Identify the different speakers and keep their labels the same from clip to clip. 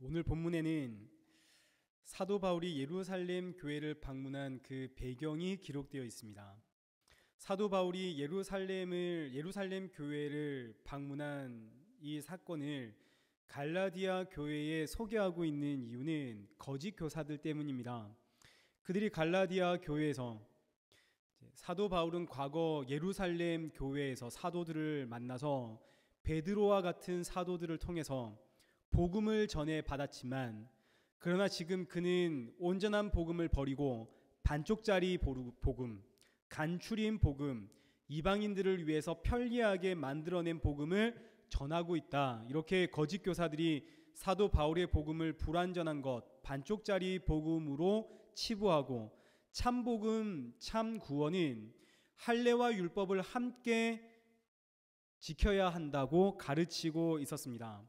Speaker 1: 오늘 본문에는 사도 바울이 예루살렘 교회를 방문한 그 배경이 기록되어 있습니다. 사도 바울이 예루살렘 교회를 방문한 이 사건을 갈라디아 교회에 소개하고 있는 이유는 거짓 교사들 때문입니다. 그들이 갈라디아 교회에서 사도 바울은 과거 예루살렘 교회에서 사도들을 만나서 베드로와 같은 사도들을 통해서 복음을 전해 받았지만, 그러나 지금 그는 온전한 복음을 버리고 반쪽짜리 복음, 간추린 복음, 이방인들을 위해서 편리하게 만들어낸 복음을 전하고 있다. 이렇게 거짓 교사들이 사도 바울의 복음을 불완전한 것, 반쪽짜리 복음으로 치부하고, 참 복음, 참 구원은 할례와 율법을 함께 지켜야 한다고 가르치고 있었습니다.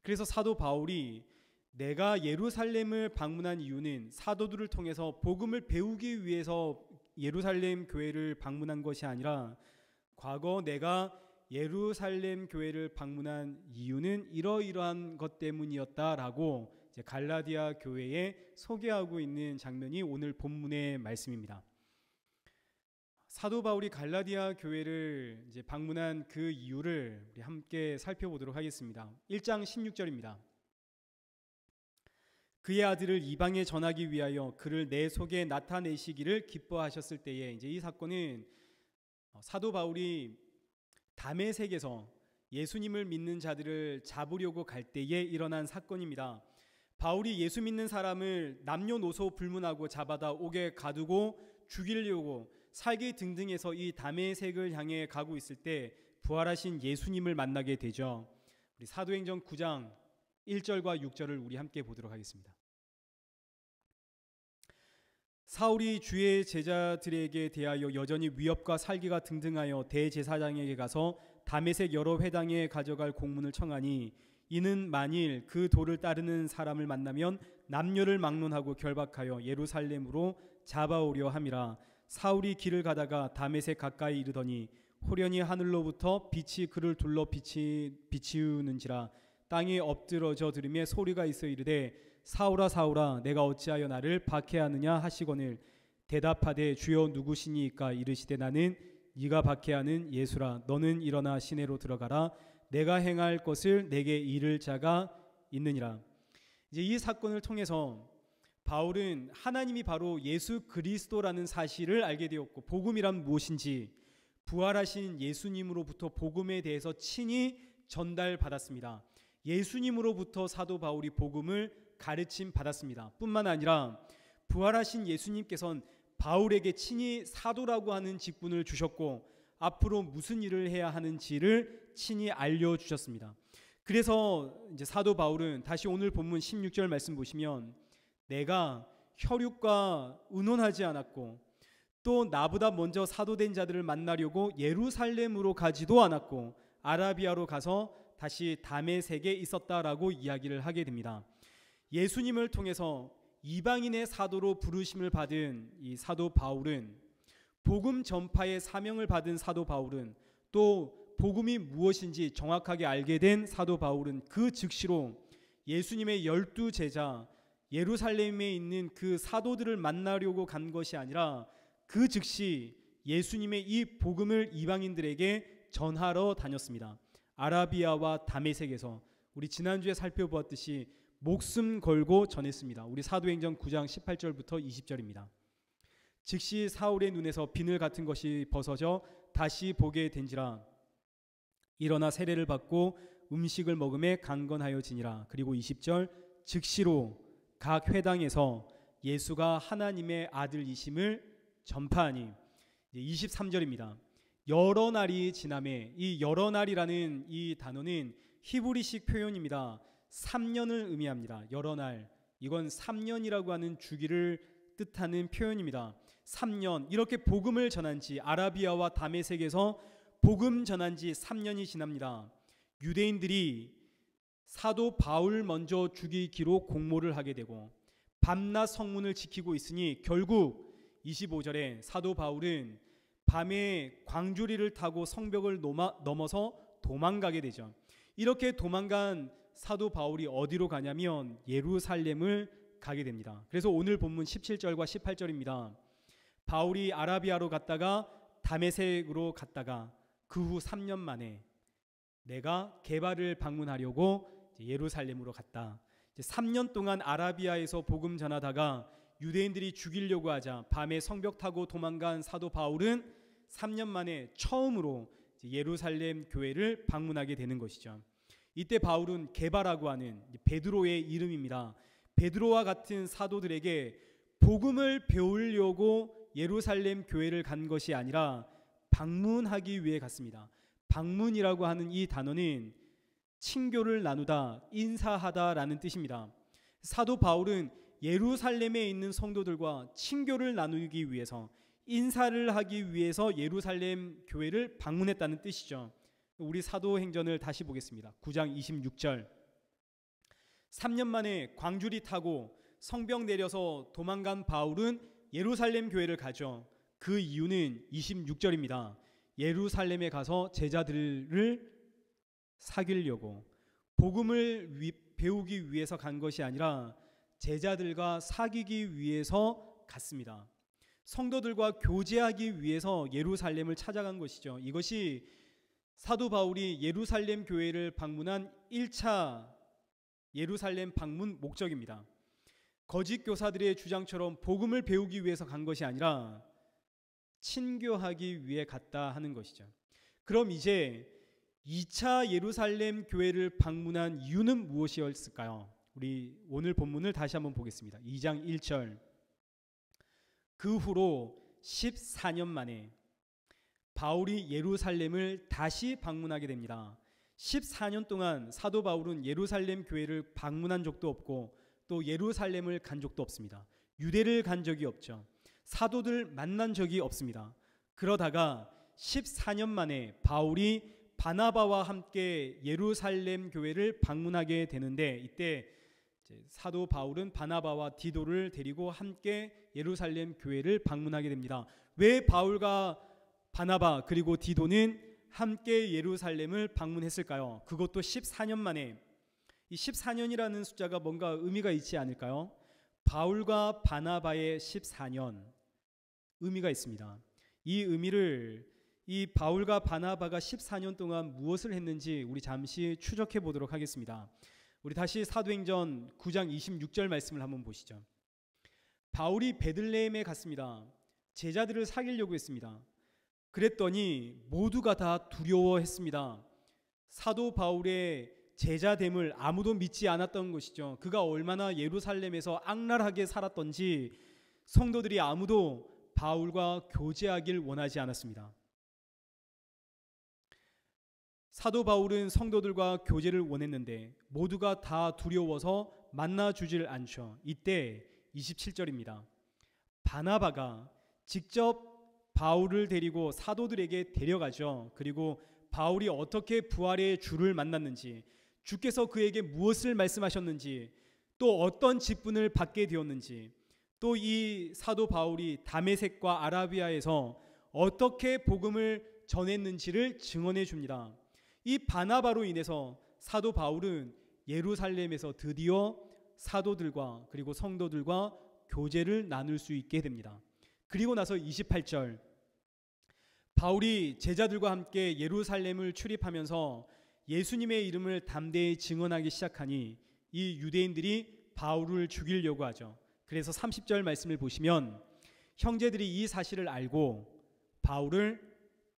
Speaker 1: 그래서 사도 바울이 내가 예루살렘을 방문한 이유는 사도들을 통해서 복음을 배우기 위해서 예루살렘 교회를 방문한 것이 아니라, 과거 내가 예루살렘 교회를 방문한 이유는 이러이러한 것 때문이었다라고 갈라디아 교회에 소개하고 있는 장면이 오늘 본문의 말씀입니다. 사도 바울이 갈라디아 교회를 방문한 그 이유를 우리 함께 살펴보도록 하겠습니다. 1장 16절입니다. 그의 아들을 이방에 전하기 위하여 그를 내 속에 나타내시기를 기뻐하셨을 때에, 이 사건은 사도 바울이 다메섹에서 예수님을 믿는 자들을 잡으려고 갈 때에 일어난 사건입니다. 바울이 예수 믿는 사람을 남녀노소 불문하고 잡아다 옥에 가두고 죽이려고 살기 등등해서 이 다메섹을 향해 가고 있을 때 부활하신 예수님을 만나게 되죠. 우리 사도행전 9장 1절과 6절을 우리 함께 보도록 하겠습니다. 사울이 주의 제자들에게 대하여 여전히 위협과 살기가 등등하여 대제사장에게 가서 다메섹 여러 회당에 가져갈 공문을 청하니, 이는 만일 그 도를 따르는 사람을 만나면 남녀를 막론하고 결박하여 예루살렘으로 잡아오려 함이라. 사울이 길을 가다가 다메섹 가까이 이르더니 호련히 하늘로부터 빛이 그를 둘러 비치우는지라. 땅에 엎드러져 들으며 소리가 있어 이르되, 사울아 사울아 내가 어찌하여 나를 박해하느냐 하시거늘, 대답하되 주여 누구시니이까? 이르시되 나는 네가 박해하는 예수라. 너는 일어나 시내로 들어가라. 내가 행할 것을 내게 이를 자가 있느니라. 이 사건을 통해서 바울은 하나님이 바로 예수 그리스도라는 사실을 알게 되었고, 복음이란 무엇인지 부활하신 예수님으로부터 복음에 대해서 친히 전달받았습니다. 예수님으로부터 사도 바울이 복음을 가르침 받았습니다. 뿐만 아니라 부활하신 예수님께서는 바울에게 친히 사도라고 하는 직분을 주셨고, 앞으로 무슨 일을 해야 하는지를 친히 알려주셨습니다. 그래서 이제 사도 바울은 다시 오늘 본문 16절 말씀 보시면, 내가 혈육과 의논하지 않았고 또 나보다 먼저 사도된 자들을 만나려고 예루살렘으로 가지도 않았고 아라비아로 가서 다시 다메섹에 있었다라고 이야기를 하게 됩니다. 예수님을 통해서 이방인의 사도로 부르심을 받은 이 사도 바울은, 복음 전파의 사명을 받은 사도 바울은, 또 복음이 무엇인지 정확하게 알게 된 사도 바울은 그 즉시로 예수님의 12제자 예루살렘에 있는 그 사도들을 만나려고 간 것이 아니라 그 즉시 예수님의 이 복음을 이방인들에게 전하러 다녔습니다. 아라비아와 다메섹에서 우리 지난주에 살펴보았듯이 목숨 걸고 전했습니다. 우리 사도행전 9장 18절부터 20절입니다. 즉시 사울의 눈에서 비늘 같은 것이 벗어져 다시 보게 된지라. 일어나 세례를 받고 음식을 먹음에 강건하여지니라. 그리고 20절, 즉시로 각 회당에서 예수가 하나님의 아들이심을 전파하니. 23절입니다. 여러 날이 지나매. 이 여러 날이라는 이 단어는 히브리식 표현입니다. 3년을 의미합니다. 여러 날, 이건 3년이라고 하는 주기를 뜻하는 표현입니다. 3년, 이렇게 복음을 전한 지, 아라비아와 다메섹에서 복음 전한 지 3년이 지납니다. 유대인들이 사도 바울 먼저 죽이기로 공모를 하게 되고 밤낮 성문을 지키고 있으니 결국 25절에 사도 바울은 밤에 광주리를 타고 성벽을 넘어서 도망가게 되죠. 이렇게 도망간 사도 바울이 어디로 가냐면 예루살렘을 가게 됩니다. 그래서 오늘 본문 17절과 18절입니다. 바울이 아라비아로 갔다가 다메섹으로 갔다가 그 후 3년 만에 내가 게바를 방문하려고 예루살렘으로 갔다. 3년 동안 아라비아에서 복음 전하다가 유대인들이 죽이려고 하자 밤에 성벽 타고 도망간 사도 바울은 3년 만에 처음으로 예루살렘 교회를 방문하게 되는 것이죠. 이때 바울은 게바라고 하는 베드로의 이름입니다. 베드로와 같은 사도들에게 복음을 배우려고 예루살렘 교회를 간 것이 아니라 방문하기 위해 갔습니다. 방문이라고 하는 이 단어는 친교를 나누다, 인사하다라는 뜻입니다. 사도 바울은 예루살렘에 있는 성도들과 친교를 나누기 위해서, 인사를 하기 위해서 예루살렘 교회를 방문했다는 뜻이죠. 우리 사도행전을 다시 보겠습니다. 9장 26절. 3년 만에 광주리 타고 성벽 내려서 도망간 바울은 예루살렘 교회를 가죠. 그 이유는 26절입니다. 예루살렘에 가서 제자들을 사귀려고, 복음을 배우기 위해서 간 것이 아니라 제자들과 사귀기 위해서 갔습니다. 성도들과 교제하기 위해서 예루살렘을 찾아간 것이죠. 이것이 사도 바울이 예루살렘 교회를 방문한 1차 예루살렘 방문 목적입니다. 거짓 교사들의 주장처럼 복음을 배우기 위해서 간 것이 아니라 친교하기 위해 갔다 하는 것이죠. 그럼 이제 2차 예루살렘 교회를 방문한 이유는 무엇이었을까요? 우리 오늘 본문을 다시 한번 보겠습니다. 2장 1절. 그 후로 14년 만에 바울이 예루살렘을 다시 방문하게 됩니다. 14년 동안 사도 바울은 예루살렘 교회를 방문한 적도 없고 또 예루살렘을 간 적도 없습니다. 유대를 간 적이 없죠. 사도들 만난 적이 없습니다. 그러다가 14년 만에 바울이 바나바와 함께 예루살렘 교회를 방문하게 되는데, 이때 사도 바울은 바나바와 디도를 데리고 함께 예루살렘 교회를 방문하게 됩니다. 왜 바울과 바나바 그리고 디도는 함께 예루살렘을 방문했을까요? 그것도 14년 만에. 이 14년이라는 숫자가 뭔가 의미가 있지 않을까요? 바울과 바나바의 14년, 의미가 있습니다. 이 의미를, 이 바울과 바나바가 14년 동안 무엇을 했는지 우리 잠시 추적해 보도록 하겠습니다. 우리 다시 사도행전 9장 26절 말씀을 한번 보시죠. 바울이 베들레헴에 갔습니다. 제자들을 사귀려고 했습니다. 그랬더니 모두가 다 두려워했습니다. 사도 바울의 제자됨을 아무도 믿지 않았던 것이죠. 그가 얼마나 예루살렘에서 악랄하게 살았던지 성도들이 아무도 바울과 교제하길 원하지 않았습니다. 사도 바울은 성도들과 교제를 원했는데 모두가 다 두려워서 만나주질 않죠. 이때 27절입니다. 바나바가 직접 바울을 데리고 사도들에게 데려가죠. 그리고 바울이 어떻게 부활의 주를 만났는지, 주께서 그에게 무엇을 말씀하셨는지, 또 어떤 직분을 받게 되었는지, 또 이 사도 바울이 다메섹과 아라비아에서 어떻게 복음을 전했는지를 증언해 줍니다. 이 바나바로 인해서 사도 바울은 예루살렘에서 드디어 사도들과 그리고 성도들과 교제를 나눌 수 있게 됩니다. 그리고 나서 28절, 바울이 제자들과 함께 예루살렘을 출입하면서 예수님의 이름을 담대히 증언하기 시작하니 이 유대인들이 바울을 죽이려고 하죠. 그래서 30절 말씀을 보시면 형제들이 이 사실을 알고 바울을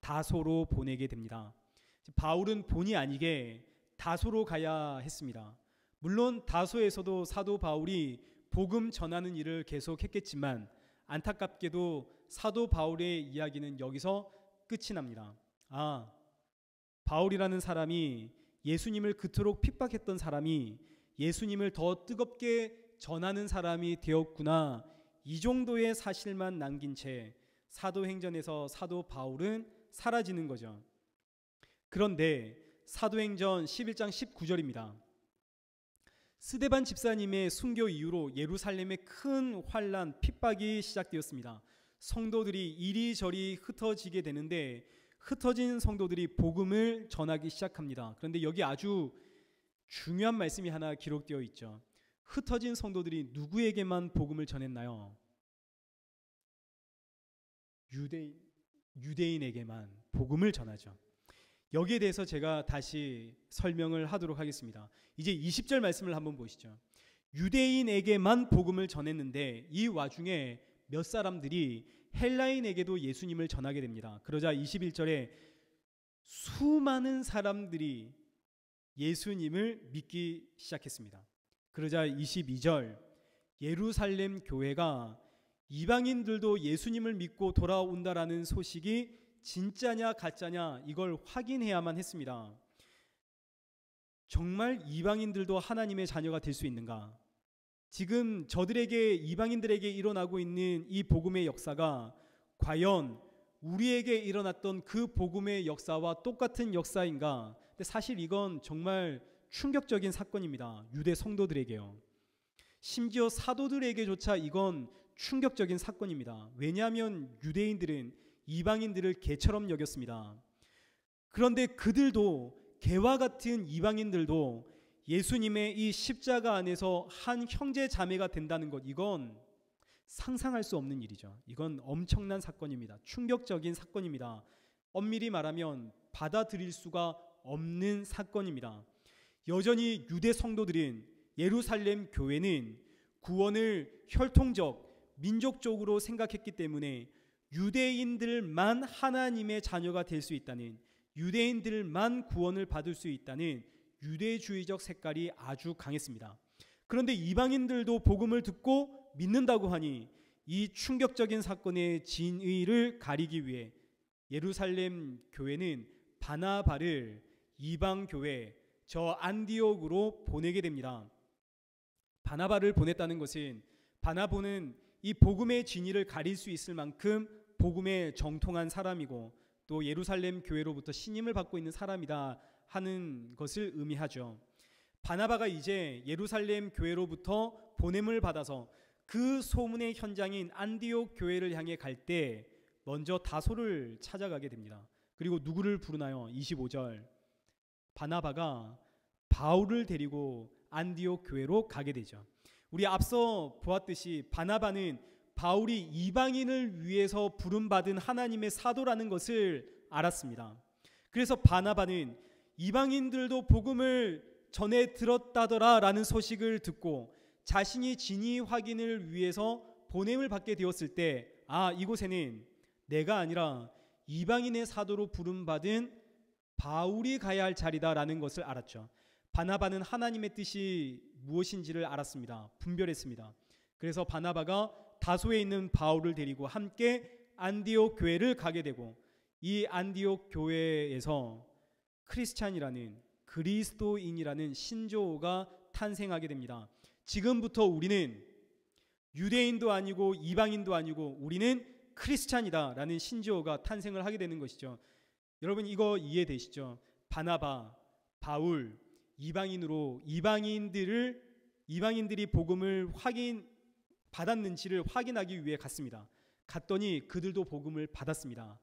Speaker 1: 다소로 보내게 됩니다. 바울은 본의 아니게 다소로 가야 했습니다. 물론 다소에서도 사도 바울이 복음 전하는 일을 계속했겠지만 안타깝게도 사도 바울의 이야기는 여기서 끝이 납니다. 아, 바울이라는 사람이, 예수님을 그토록 핍박했던 사람이 예수님을 더 뜨겁게 전하는 사람이 되었구나, 이 정도의 사실만 남긴 채 사도행전에서 사도 바울은 사라지는 거죠. 그런데 사도행전 11장 19절입니다. 스데반 집사님의 순교 이후로 예루살렘에 큰 환난, 핍박이 시작되었습니다. 성도들이 이리저리 흩어지게 되는데 흩어진 성도들이 복음을 전하기 시작합니다. 그런데 여기 아주 중요한 말씀이 하나 기록되어 있죠. 흩어진 성도들이 누구에게만 복음을 전했나요? 유대인에게만 복음을 전하죠. 여기에 대해서 제가 다시 설명을 하도록 하겠습니다. 이제 20절 말씀을 한번 보시죠. 유대인에게만 복음을 전했는데 이 와중에 몇 사람들이 헬라인에게도 예수님을 전하게 됩니다. 그러자 21절에 수많은 사람들이 예수님을 믿기 시작했습니다. 그러자 22절 예루살렘 교회가 이방인들도 예수님을 믿고 돌아온다라는 소식이 진짜냐 가짜냐 이걸 확인해야만 했습니다. 정말 이방인들도 하나님의 자녀가 될 수 있는가? 지금 저들에게 이방인들에게 일어나고 있는 이 복음의 역사가 과연 우리에게 일어났던 그 복음의 역사와 똑같은 역사인가? 근데 사실 이건 정말 충격적인 사건입니다. 유대 성도들에게요. 심지어 사도들에게조차 이건 충격적인 사건입니다. 왜냐하면 유대인들은 이방인들을 개처럼 여겼습니다. 그런데 그들도 개와 같은 이방인들도 예수님의 이 십자가 안에서 한 형제 자매가 된다는 것, 이건 상상할 수 없는 일이죠. 이건 엄청난 사건입니다. 충격적인 사건입니다. 엄밀히 말하면 받아들일 수가 없는 사건입니다. 여전히 유대 성도들은, 예루살렘 교회는 구원을 혈통적, 민족적으로 생각했기 때문에 유대인들만 하나님의 자녀가 될 수 있다는, 유대인들만 구원을 받을 수 있다는 유대주의적 색깔이 아주 강했습니다. 그런데 이방인들도 복음을 듣고 믿는다고 하니 이 충격적인 사건의 진의를 가리기 위해 예루살렘 교회는 바나바를 이방 교회 저 안디옥으로 보내게 됩니다. 바나바를 보냈다는 것은 바나바는 이 복음의 진의를 가릴 수 있을 만큼 복음에 정통한 사람이고 또 예루살렘 교회로부터 신임을 받고 있는 사람이다 하는 것을 의미하죠. 바나바가 이제 예루살렘 교회로부터 보냄을 받아서 그 소문의 현장인 안디옥 교회를 향해 갈 때 먼저 다소를 찾아가게 됩니다. 그리고 누구를 부르나요? 25절 바나바가 바울을 데리고 안디옥 교회로 가게 되죠. 우리 앞서 보았듯이 바나바는 바울이 이방인을 위해서 부름받은 하나님의 사도라는 것을 알았습니다. 그래서 바나바는 이방인들도 복음을 전해 들었다더라 라는 소식을 듣고 자신이 진위 확인을 위해서 보냄을 받게 되었을 때, 아, 이곳에는 내가 아니라 이방인의 사도로 부름받은 바울이 가야 할 자리다라는 것을 알았죠. 바나바는 하나님의 뜻이 무엇인지를 알았습니다. 분별했습니다. 그래서 바나바가 다소에 있는 바울을 데리고 함께 안디옥 교회를 가게 되고, 이 안디옥 교회에서 크리스찬이라는, 그리스도인이라는 신조어가 탄생하게 됩니다. 지금부터 우리는 유대인도 아니고 이방인도 아니고 우리는 크리스찬이다라는 신조어가 탄생을 하게 되는 것이죠. 여러분 이거 이해되시죠? 바나바, 바울, 이방인으로 이방인들이 복음을 받았는지를 확인하기 위해 갔습니다. 갔더니 그들도 복음을 받았습니다.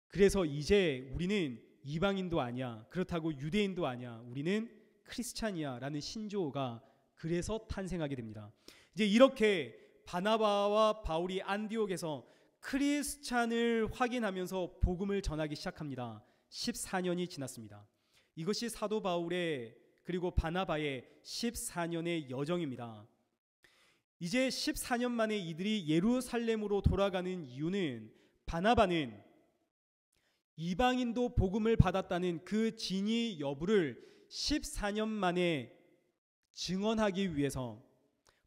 Speaker 1: 그래서 이제 우리는 이방인도 아니야, 그렇다고 유대인도 아니야, 우리는 크리스찬이야 라는 신조어가 그래서 탄생하게 됩니다. 이제 이렇게 바나바와 바울이 안디옥에서 크리스찬을 확인하면서 복음을 전하기 시작합니다. 14년이 지났습니다. 이것이 사도 바울의 그리고 바나바의 14년의 여정입니다. 이제 14년 만에 이들이 예루살렘으로 돌아가는 이유는, 바나바는 이방인도 복음을 받았다는 그 진위 여부를 14년 만에 증언하기 위해서,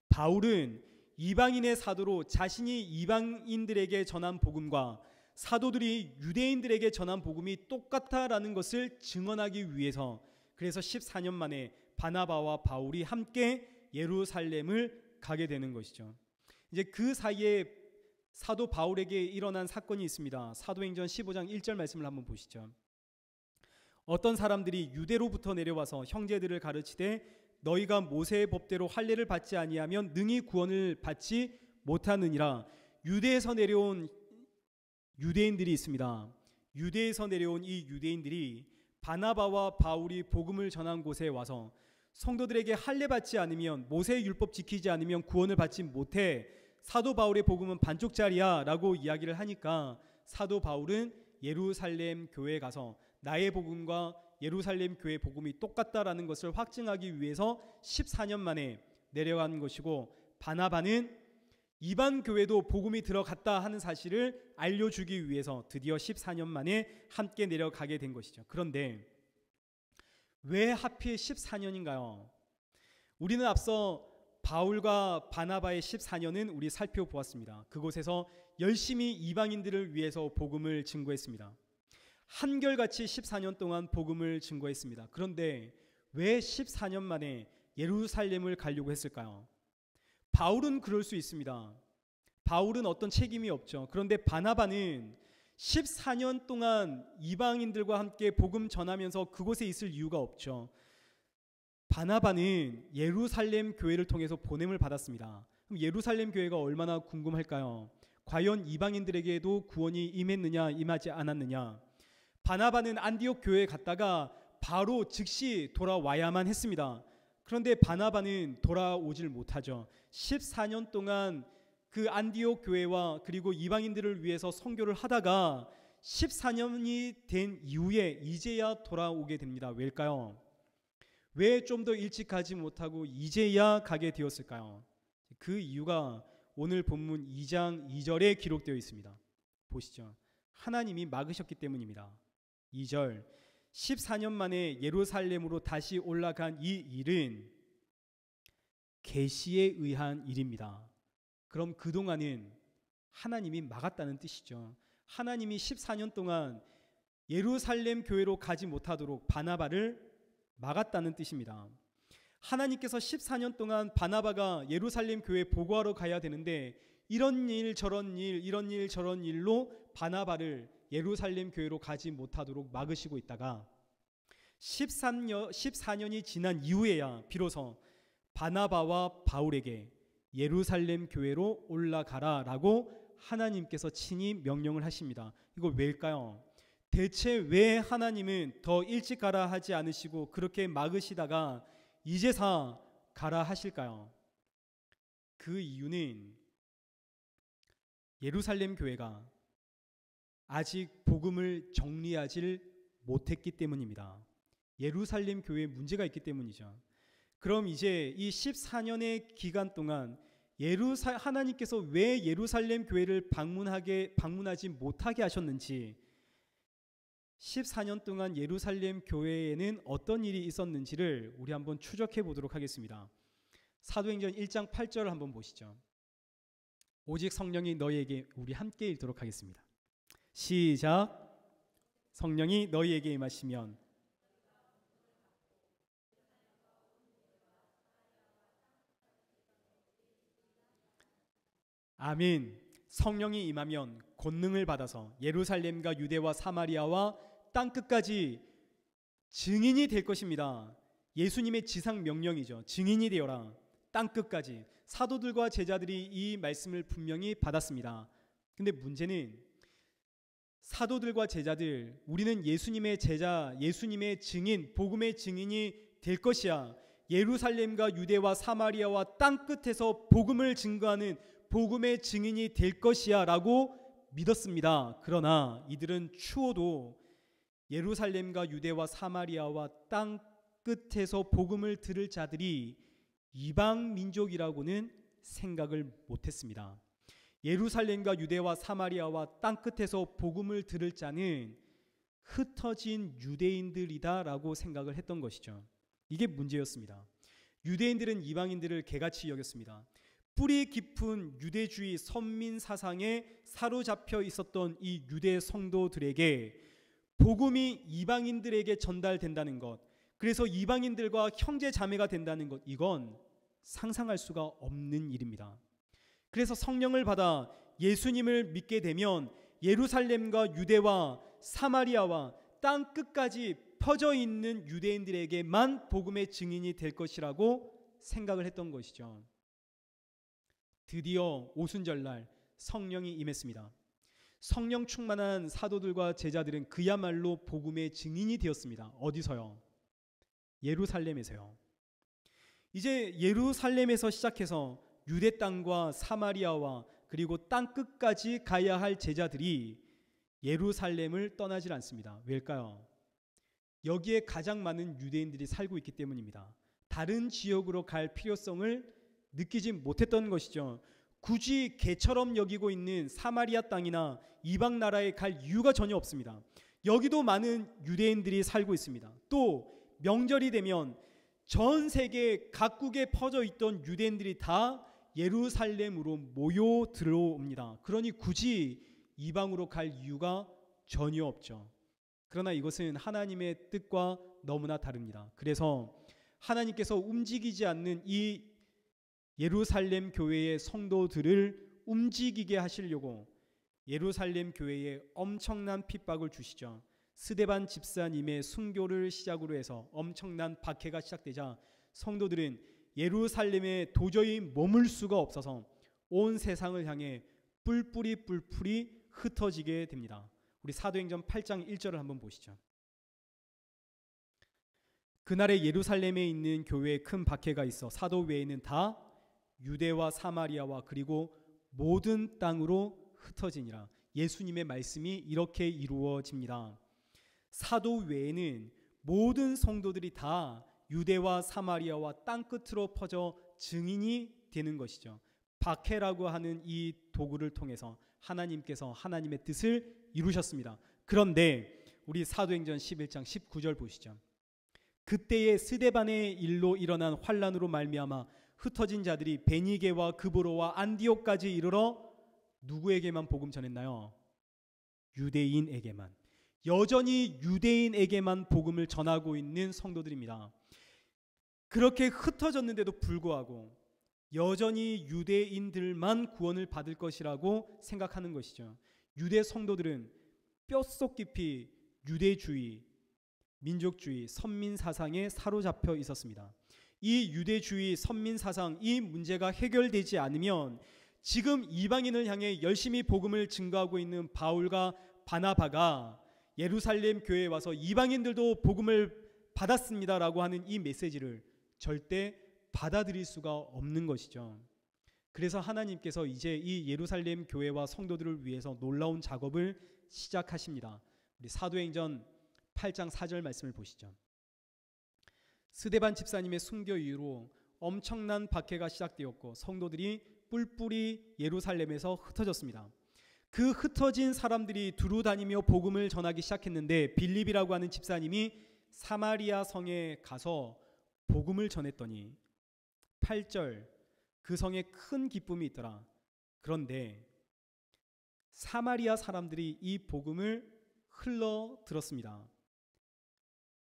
Speaker 1: 바울은 이방인의 사도로 자신이 이방인들에게 전한 복음과 사도들이 유대인들에게 전한 복음이 똑같다라는 것을 증언하기 위해서, 그래서 14년 만에 바나바와 바울이 함께 예루살렘을 가게 되는 것이죠. 이제 그 사이에 사도 바울에게 일어난 사건이 있습니다. 사도행전 15장 1절 말씀을 한번 보시죠. 어떤 사람들이 유대로부터 내려와서 형제들을 가르치되 너희가 모세의 법대로 할례를 받지 아니하면 능히 구원을 받지 못하느니라. 유대에서 내려온 유대인들이 있습니다. 유대에서 내려온 이 유대인들이 바나바와 바울이 복음을 전한 곳에 와서 성도들에게 할례 받지 않으면, 모세의 율법 지키지 않으면 구원을 받지 못해, 사도 바울의 복음은 반쪽짜리야 라고 이야기를 하니까 사도 바울은 예루살렘 교회에 가서 나의 복음과 예루살렘 교회 복음이 똑같다라는 것을 확증하기 위해서 14년 만에 내려간 것이고, 바나바는 이방 교회도 복음이 들어갔다 하는 사실을 알려주기 위해서 드디어 14년 만에 함께 내려가게 된 것이죠. 그런데 왜 하필 14년인가요? 우리는 앞서 바울과 바나바의 14년은 우리 살펴보았습니다. 그곳에서 열심히 이방인들을 위해서 복음을 증거했습니다. 한결같이 14년 동안 복음을 증거했습니다. 그런데 왜 14년 만에 예루살렘을 가려고 했을까요? 바울은 그럴 수 있습니다. 바울은 어떤 책임이 없죠. 그런데 바나바는 14년 동안 이방인들과 함께 복음 전하면서 그곳에 있을 이유가 없죠. 바나바는 예루살렘 교회를 통해서 보냄을 받았습니다. 그럼 예루살렘 교회가 얼마나 궁금할까요? 과연 이방인들에게도 구원이 임했느냐 임하지 않았느냐. 바나바는 안디옥 교회에 갔다가 바로 즉시 돌아와야만 했습니다. 그런데 바나바는 돌아오질 못하죠. 14년 동안 그 안디옥 교회와 그리고 이방인들을 위해서 선교를 하다가 14년이 된 이후에 이제야 돌아오게 됩니다. 왜일까요? 왜 좀 더 일찍 가지 못하고 이제야 가게 되었을까요? 그 이유가 오늘 본문 2장 2절에 기록되어 있습니다. 보시죠. 하나님이 막으셨기 때문입니다. 2절, 14년 만에 예루살렘으로 다시 올라간 이 일은 계시에 의한 일입니다. 그럼 그동안은 하나님이 막았다는 뜻이죠. 하나님이 14년 동안 예루살렘 교회로 가지 못하도록 바나바를 막았다는 뜻입니다. 하나님께서 14년 동안 바나바가 예루살렘 교회에 보고하러 가야 되는데 이런 일 저런 일 이런 일 저런 일로 바나바를 예루살렘 교회로 가지 못하도록 막으시고 있다가 14년이 지난 이후에야 비로소 바나바와 바울에게 예루살렘 교회로 올라가라라고 하나님께서 친히 명령을 하십니다. 이거 왜일까요? 대체 왜 하나님은 더 일찍 가라 하지 않으시고 그렇게 막으시다가 이제서 가라 하실까요? 그 이유는 예루살렘 교회가 아직 복음을 정리하지 못했기 때문입니다. 예루살렘 교회에 문제가 있기 때문이죠. 그럼 이제 이 14년의 기간 동안 하나님께서 왜 예루살렘 교회를 방문하지 못하게 하셨는지, 14년 동안 예루살렘 교회에는 어떤 일이 있었는지를 우리 한번 추적해 보도록 하겠습니다. 사도행전 1장 8절을 한번 보시죠. 오직 성령이 너희에게, 우리 함께 읽도록 하겠습니다. 시작. 성령이 너희에게 임하시면 아멘. 성령이 임하면 권능을 받아서 예루살렘과 유대와 사마리아와 땅끝까지 증인이 될 것입니다. 예수님의 지상 명령이죠. 증인이 되어라. 땅끝까지. 사도들과 제자들이 이 말씀을 분명히 받았습니다. 근데 문제는 사도들과 제자들, 우리는 예수님의 제자, 예수님의 증인, 복음의 증인이 될 것이야. 예루살렘과 유대와 사마리아와 땅끝에서 복음을 증거하는 복음의 증인이 될 것이야 라고 믿었습니다. 그러나 이들은 추호도 예루살렘과 유대와 사마리아와 땅끝에서 복음을 들을 자들이 이방 민족이라고는 생각을 못했습니다. 예루살렘과 유대와 사마리아와 땅끝에서 복음을 들을 자는 흩어진 유대인들이다 라고 생각을 했던 것이죠. 이게 문제였습니다. 유대인들은 이방인들을 개같이 여겼습니다. 뿌리 깊은 유대주의 선민 사상에 사로잡혀 있었던 이 유대 성도들에게 복음이 이방인들에게 전달된다는 것, 그래서 이방인들과 형제 자매가 된다는 것, 이건 상상할 수가 없는 일입니다. 그래서 성령을 받아 예수님을 믿게 되면 예루살렘과 유대와 사마리아와 땅 끝까지 퍼져 있는 유대인들에게만 복음의 증인이 될 것이라고 생각을 했던 것이죠. 드디어 오순절날 성령이 임했습니다. 성령 충만한 사도들과 제자들은 그야말로 복음의 증인이 되었습니다. 어디서요? 예루살렘에서요. 이제 예루살렘에서 시작해서 유대 땅과 사마리아와 그리고 땅 끝까지 가야 할 제자들이 예루살렘을 떠나질 않습니다. 왜일까요? 여기에 가장 많은 유대인들이 살고 있기 때문입니다. 다른 지역으로 갈 필요성을 느끼지 못했던 것이죠. 굳이 개처럼 여기고 있는 사마리아 땅이나 이방 나라에 갈 이유가 전혀 없습니다. 여기도 많은 유대인들이 살고 있습니다. 또 명절이 되면 전 세계 각국에 퍼져 있던 유대인들이 다 예루살렘으로 모여 들어옵니다. 그러니 굳이 이방으로 갈 이유가 전혀 없죠. 그러나 이것은 하나님의 뜻과 너무나 다릅니다. 그래서 하나님께서 움직이지 않는 이 예루살렘 교회의 성도들을 움직이게 하시려고 예루살렘 교회에 엄청난 핍박을 주시죠. 스데반 집사님의 순교를 시작으로 해서 엄청난 박해가 시작되자 성도들은 예루살렘에 도저히 머물 수가 없어서 온 세상을 향해 뿔뿔이 흩어지게 됩니다. 우리 사도행전 8장 1절을 한번 보시죠. 그날에 예루살렘에 있는 교회에 큰 박해가 있어 사도 외에는 다 유대와 사마리아와 그리고 모든 땅으로 흩어지니라. 예수님의 말씀이 이렇게 이루어집니다. 사도 외에는 모든 성도들이 다 유대와 사마리아와 땅 끝으로 퍼져 증인이 되는 것이죠. 박해라고 하는 이 도구를 통해서 하나님께서 하나님의 뜻을 이루셨습니다. 그런데 우리 사도행전 11장 19절 보시죠. 그때의 스데반의 일로 일어난 환란으로 말미암아 흩어진 자들이 베니게와 그브로와 안디옥까지 이르러 누구에게만 복음 전했나요? 유대인에게만. 여전히 유대인에게만 복음을 전하고 있는 성도들입니다. 그렇게 흩어졌는데도 불구하고 여전히 유대인들만 구원을 받을 것이라고 생각하는 것이죠. 유대 성도들은 뼛속 깊이 유대주의, 민족주의, 선민사상에 사로잡혀 있었습니다. 이 유대주의, 선민사상, 이 문제가 해결되지 않으면 지금 이방인을 향해 열심히 복음을 증거하고 있는 바울과 바나바가 예루살렘 교회에 와서 이방인들도 복음을 받았습니다라고 하는 이 메시지를 절대 받아들일 수가 없는 것이죠. 그래서 하나님께서 이제 이 예루살렘 교회와 성도들을 위해서 놀라운 작업을 시작하십니다. 우리 사도행전 8장 4절 말씀을 보시죠. 스데반 집사님의 순교 이후로 엄청난 박해가 시작되었고 성도들이 뿔뿔이 예루살렘에서 흩어졌습니다. 그 흩어진 사람들이 두루 다니며 복음을 전하기 시작했는데 빌립이라고 하는 집사님이 사마리아 성에 가서 복음을 전했더니 8절 그 성에 큰 기쁨이 있더라. 그런데 사마리아 사람들이 이 복음을 흘러 들었습니다.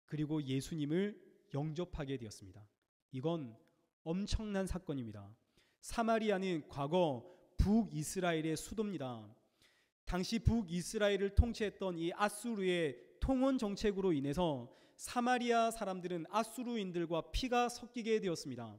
Speaker 1: 그리고 예수님을 영접하게 되었습니다. 이건 엄청난 사건입니다. 사마리아는 과거 북이스라엘의 수도입니다. 당시 북이스라엘을 통치했던 이 아수르의 통원 정책으로 인해서 사마리아 사람들은 아수르인들과 피가 섞이게 되었습니다.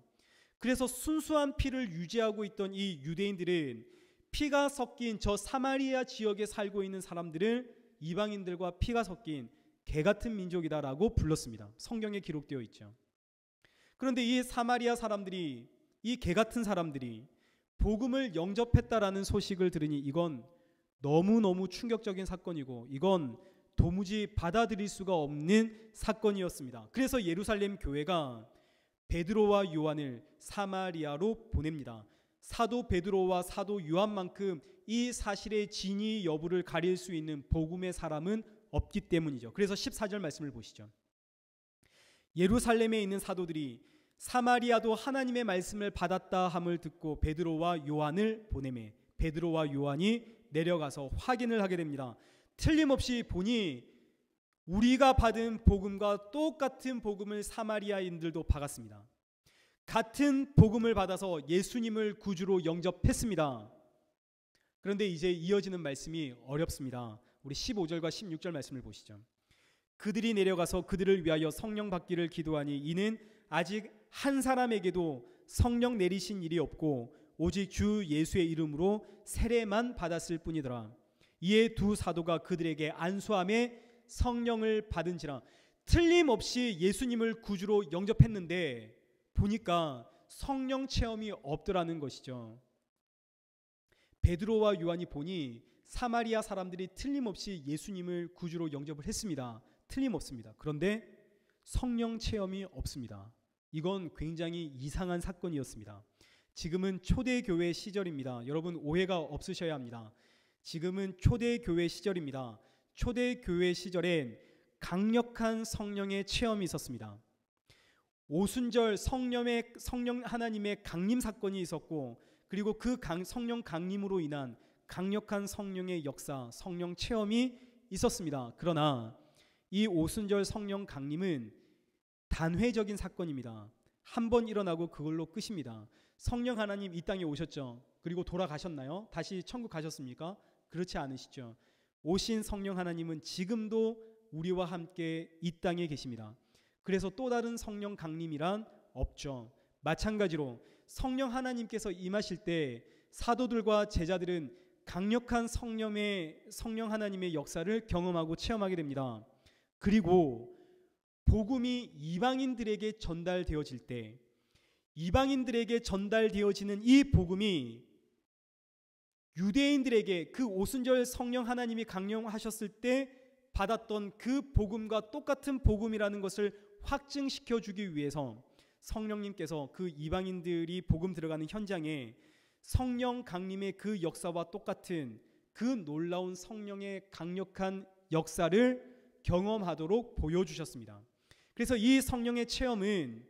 Speaker 1: 그래서 순수한 피를 유지하고 있던 이 유대인들은 피가 섞인 저 사마리아 지역에 살고 있는 사람들을 이방인들과 피가 섞인 개 같은 민족이다라고 불렀습니다. 성경에 기록되어 있죠. 그런데 이 사마리아 사람들이, 이 개 같은 사람들이 복음을 영접했다라는 소식을 들으니 이건 너무너무 충격적인 사건이고 이건 도무지 받아들일 수가 없는 사건이었습니다. 그래서 예루살렘 교회가 베드로와 요한을 사마리아로 보냅니다. 사도 베드로와 사도 요한만큼 이 사실의 진위 여부를 가릴 수 있는 복음의 사람은 없기 때문이죠. 그래서 14절 말씀을 보시죠. 예루살렘에 있는 사도들이 사마리아도 하나님의 말씀을 받았다 함을 듣고 베드로와 요한을 보내매 베드로와 요한이 내려가서 확인을 하게 됩니다. 틀림없이 보니 우리가 받은 복음과 똑같은 복음을 사마리아인들도 받았습니다. 같은 복음을 받아서 예수님을 구주로 영접했습니다. 그런데 이제 이어지는 말씀이 어렵습니다. 우리 15절과 16절 말씀을 보시죠. 그들이 내려가서 그들을 위하여 성령 받기를 기도하니 이는 아직 한 사람에게도 성령 내리신 일이 없고 오직 주 예수의 이름으로 세례만 받았을 뿐이더라. 이에 두 사도가 그들에게 안수함에 성령을 받은지라. 틀림없이 예수님을 구주로 영접했는데 보니까 성령 체험이 없더라는 것이죠. 베드로와 요한이 보니 사마리아 사람들이 틀림없이 예수님을 구주로 영접을 했습니다. 틀림없습니다. 그런데 성령 체험이 없습니다. 이건 굉장히 이상한 사건이었습니다. 지금은 초대교회 시절입니다. 여러분 오해가 없으셔야 합니다. 지금은 초대교회 시절입니다. 초대교회 시절엔 강력한 성령의 체험이 있었습니다. 오순절 성령 하나님의 강림 사건이 있었고, 그리고 그 성령 강림으로 인한 강력한 성령의 역사, 성령 체험이 있었습니다. 그러나 이 오순절 성령 강림은 단회적인 사건입니다. 한 번 일어나고 그걸로 끝입니다. 성령 하나님 이 땅에 오셨죠. 그리고 돌아가셨나요? 다시 천국 가셨습니까? 그렇지 않으시죠. 오신 성령 하나님은 지금도 우리와 함께 이 땅에 계십니다. 그래서 또 다른 성령 강림이란 없죠. 마찬가지로 성령 하나님께서 임하실 때 사도들과 제자들은 강력한 성령 하나님의 역사를 경험하고 체험하게 됩니다. 그리고 복음이 이방인들에게 전달되어질 때, 이방인들에게 전달되어지는 이 복음이 유대인들에게 그 오순절 성령 하나님이 강림하셨을 때 받았던 그 복음과 똑같은 복음이라는 것을 확증시켜 주기 위해서 성령님께서 그 이방인들이 복음 들어가는 현장에 성령 강림의 그 역사와 똑같은 그 놀라운 성령의 강력한 역사를 경험하도록 보여주셨습니다. 그래서 이 성령의 체험은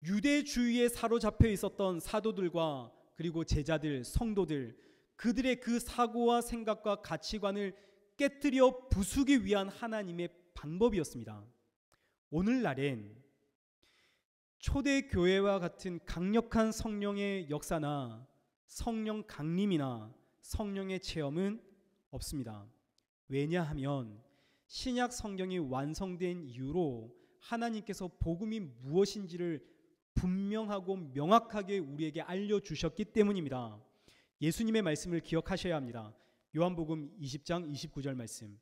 Speaker 1: 유대주의에 사로잡혀 있었던 사도들과 그리고 제자들, 성도들, 그들의 그 사고와 생각과 가치관을 깨뜨려 부수기 위한 하나님의 방법이었습니다. 오늘날엔 초대교회와 같은 강력한 성령의 역사나 성령 강림이나 성령의 체험은 없습니다. 왜냐하면 신약 성경이 완성된 이후로 하나님께서 복음이 무엇인지를 분명하고 명확하게 우리에게 알려주셨기 때문입니다. 예수님의 말씀을 기억하셔야 합니다. 요한복음 20장 29절 말씀.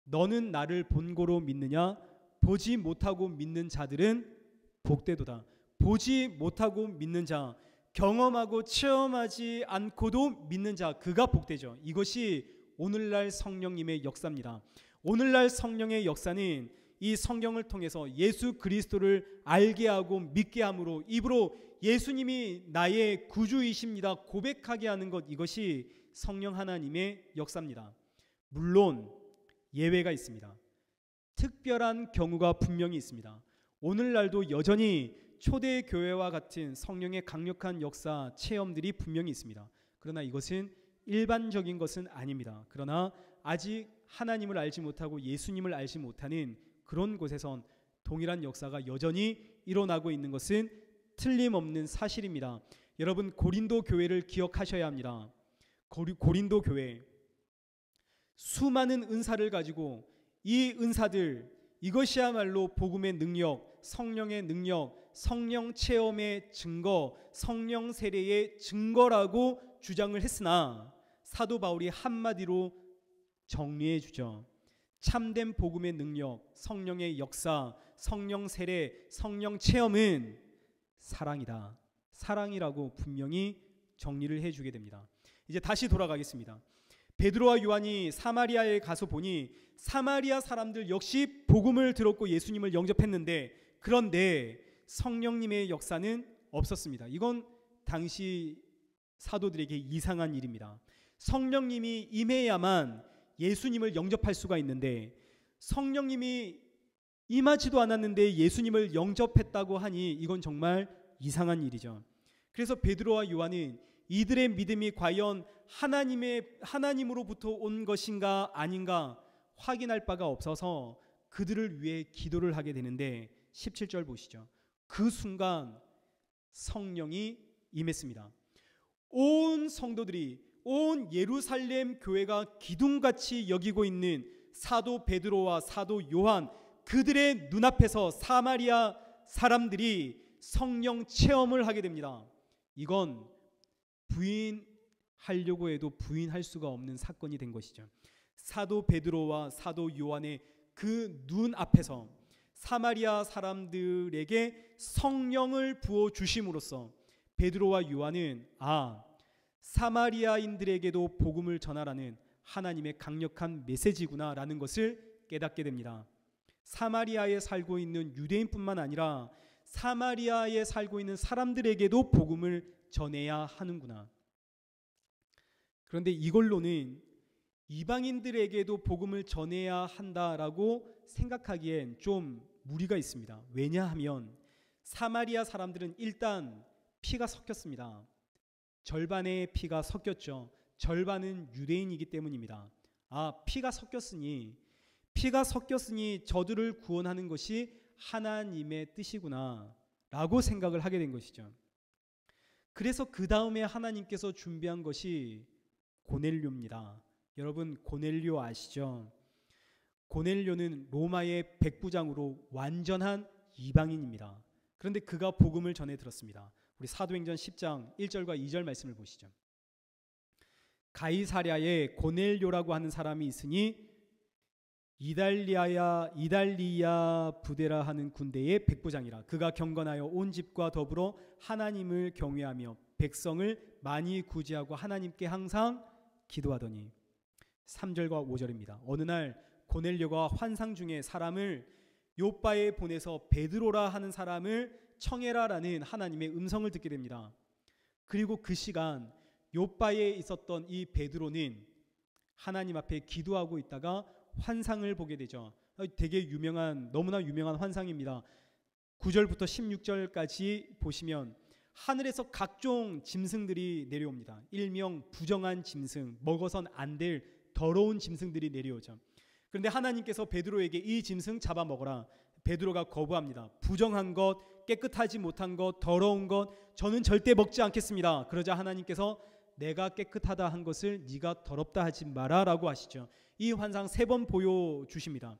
Speaker 1: 너는 나를 본고로 믿느냐? 보지 못하고 믿는 자들은 복되도다. 보지 못하고 믿는 자, 경험하고 체험하지 않고도 믿는 자, 그가 복되죠. 이것이 오늘날 성령님의 역사입니다. 오늘날 성령의 역사는 이 성경을 통해서 예수 그리스도를 알게 하고 믿게 함으로 입으로 예수님이 나의 구주이십니다 고백하게 하는 것, 이것이 성령 하나님의 역사입니다. 물론 예외가 있습니다. 특별한 경우가 분명히 있습니다. 오늘날도 여전히 초대교회와 같은 성령의 강력한 역사 체험들이 분명히 있습니다. 그러나 이것은 일반적인 것은 아닙니다. 그러나 아직 하나님을 알지 못하고 예수님을 알지 못하는 그런 곳에선 동일한 역사가 여전히 일어나고 있는 것은 틀림없는 사실입니다. 여러분 고린도 교회를 기억하셔야 합니다. 고린도 교회 수많은 은사를 가지고 이 은사들, 이것이야말로 복음의 능력, 성령의 능력, 성령 체험의 증거, 성령 세례의 증거라고 주장을 했으나 사도 바울이 한마디로 정리해 주죠. 참된 복음의 능력, 성령의 역사, 성령 세례, 성령 체험은 사랑이다. 사랑이라고 분명히 정리를 해주게 됩니다. 이제 다시 돌아가겠습니다. 베드로와 요한이 사마리아에 가서 보니 사마리아 사람들 역시 복음을 들었고 예수님을 영접했는데, 그런데 성령님의 역사는 없었습니다. 이건 당시 사도들에게 이상한 일입니다. 성령님이 임해야만 예수님을 영접할 수가 있는데 성령님이 임하지도 않았는데 예수님을 영접했다고 하니 이건 정말 이상한 일이죠. 그래서 베드로와 요한은 이들의 믿음이 과연 하나님으로부터 온 것인가 아닌가 확인할 바가 없어서 그들을 위해 기도를 하게 되는데 17절 보시죠. 그 순간 성령이 임했습니다. 온 성도들이, 온 예루살렘 교회가 기둥같이 여기고 있는 사도 베드로와 사도 요한, 그들의 눈앞에서 사마리아 사람들이 성령 체험을 하게 됩니다. 이건 하려고 해도 부인할 수가 없는 사건이 된 것이죠. 사도 베드로와 사도 요한의 그 눈앞에서 사마리아 사람들에게 성령을 부어 주심으로써 베드로와 요한은 사마리아인들에게도 복음을 전하라는 하나님의 강력한 메시지구나라는 것을 깨닫게 됩니다. 사마리아에 살고 있는 유대인뿐만 아니라 사마리아에 살고 있는 사람들에게도 복음을 전해야 하는구나. 그런데 이걸로는 이방인들에게도 복음을 전해야 한다라고 생각하기엔 좀 무리가 있습니다. 왜냐하면 사마리아 사람들은 일단 피가 섞였습니다. 절반의 피가 섞였죠. 절반은 유대인이기 때문입니다. 피가 섞였으니 저들을 구원하는 것이 하나님의 뜻이구나 라고 생각을 하게 된 것이죠. 그래서 그 다음에 하나님께서 준비한 것이 고넬료입니다. 여러분 고넬료 아시죠? 고넬료는 로마의 백부장으로 완전한 이방인입니다. 그런데 그가 복음을 전해 들었습니다. 우리 사도행전 10장 1절과 2절 말씀을 보시죠. 가이사랴에 고넬료라고 하는 사람이 있으니 이달리아 부데라 하는 군대의 백부장이라. 그가 경건하여 온 집과 더불어 하나님을 경외하며 백성을 많이 구제하고 하나님께 항상 기도하더니. 3절과 5절입니다. 어느 날 고넬료가 환상 중에 사람을 요빠에 보내서 베드로라 하는 사람을 청해라라는 하나님의 음성을 듣게 됩니다. 그리고 그 시간 요빠에 있었던 이 베드로는 하나님 앞에 기도하고 있다가 환상을 보게 되죠. 되게 너무나 유명한 환상입니다. 9절부터 16절까지 보시면 하늘에서 각종 짐승들이 내려옵니다. 일명 부정한 짐승, 먹어선 안 될 더러운 짐승들이 내려오죠. 그런데 하나님께서 베드로에게 이 짐승 잡아먹어라. 베드로가 거부합니다. 부정한 것, 깨끗하지 못한 것, 더러운 것 저는 절대 먹지 않겠습니다. 그러자 하나님께서 내가 깨끗하다 한 것을 네가 더럽다 하지 마라 라고 하시죠. 이 환상 3번 보여주십니다.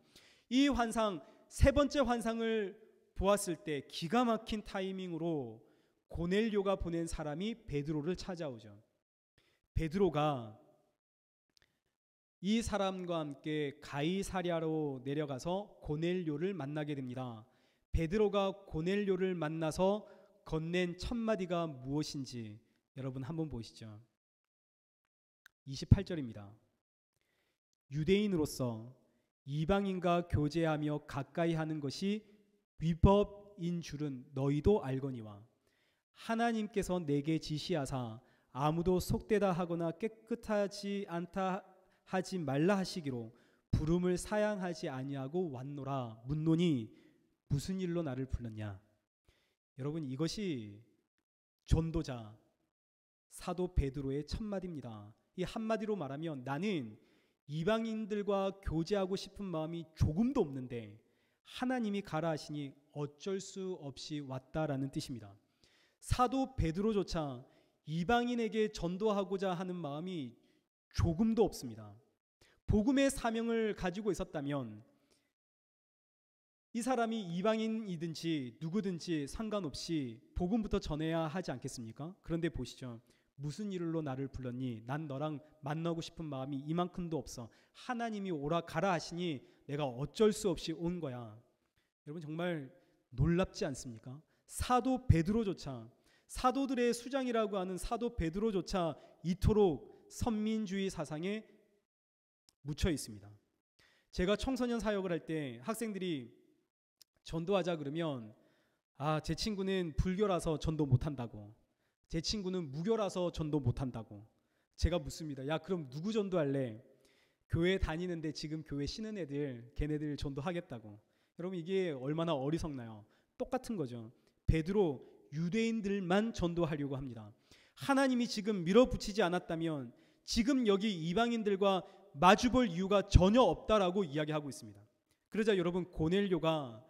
Speaker 1: 이 환상 3번째 환상을 보았을 때 기가 막힌 타이밍으로 고넬료가 보낸 사람이 베드로를 찾아오죠. 베드로가 이 사람과 함께 가이사랴로 내려가서 고넬료를 만나게 됩니다. 베드로가 고넬료를 만나서 건넨 첫 마디가 무엇인지 여러분 한번 보시죠. 28절입니다. 유대인으로서 이방인과 교제하며 가까이 하는 것이 위법인 줄은 너희도 알거니와 하나님께서 내게 지시하사 아무도 속되다 하거나 깨끗하지 않다 하지 말라 하시기로 부름을 사양하지 아니하고 왔노라. 묻노니 무슨 일로 나를 불렀냐. 여러분 이것이 전도자 사도 베드로의 첫 마디입니다. 이 한마디로 말하면 나는 이방인들과 교제하고 싶은 마음이 조금도 없는데 하나님이 가라 하시니 어쩔 수 없이 왔다라는 뜻입니다. 사도 베드로조차 이방인에게 전도하고자 하는 마음이 조금도 없습니다. 복음의 사명을 가지고 있었다면 이 사람이 이방인이든지 누구든지 상관없이 복음부터 전해야 하지 않겠습니까? 그런데 보시죠. 무슨 일로 나를 불렀니? 난 너랑 만나고 싶은 마음이 이만큼도 없어. 하나님이 오라 가라 하시니 내가 어쩔 수 없이 온 거야. 여러분 정말 놀랍지 않습니까? 사도 베드로조차, 사도들의 수장이라고 하는 사도 베드로조차 이토록 선민주의 사상에 묻혀 있습니다. 제가 청소년 사역을 할 때 학생들이 전도하자 그러면 제 친구는 불교라서 전도 못한다고, 제 친구는 무교라서 전도 못한다고. 제가 묻습니다. 야 그럼 누구 전도할래? 교회 다니는데 지금 교회 쉬는 애들, 걔네들 전도하겠다고. 여러분 이게 얼마나 어리석나요? 똑같은 거죠. 베드로 유대인들만 전도하려고 합니다. 하나님이 지금 밀어붙이지 않았다면 지금 여기 이방인들과 마주볼 이유가 전혀 없다라고 이야기하고 있습니다. 그러자 여러분 고넬료가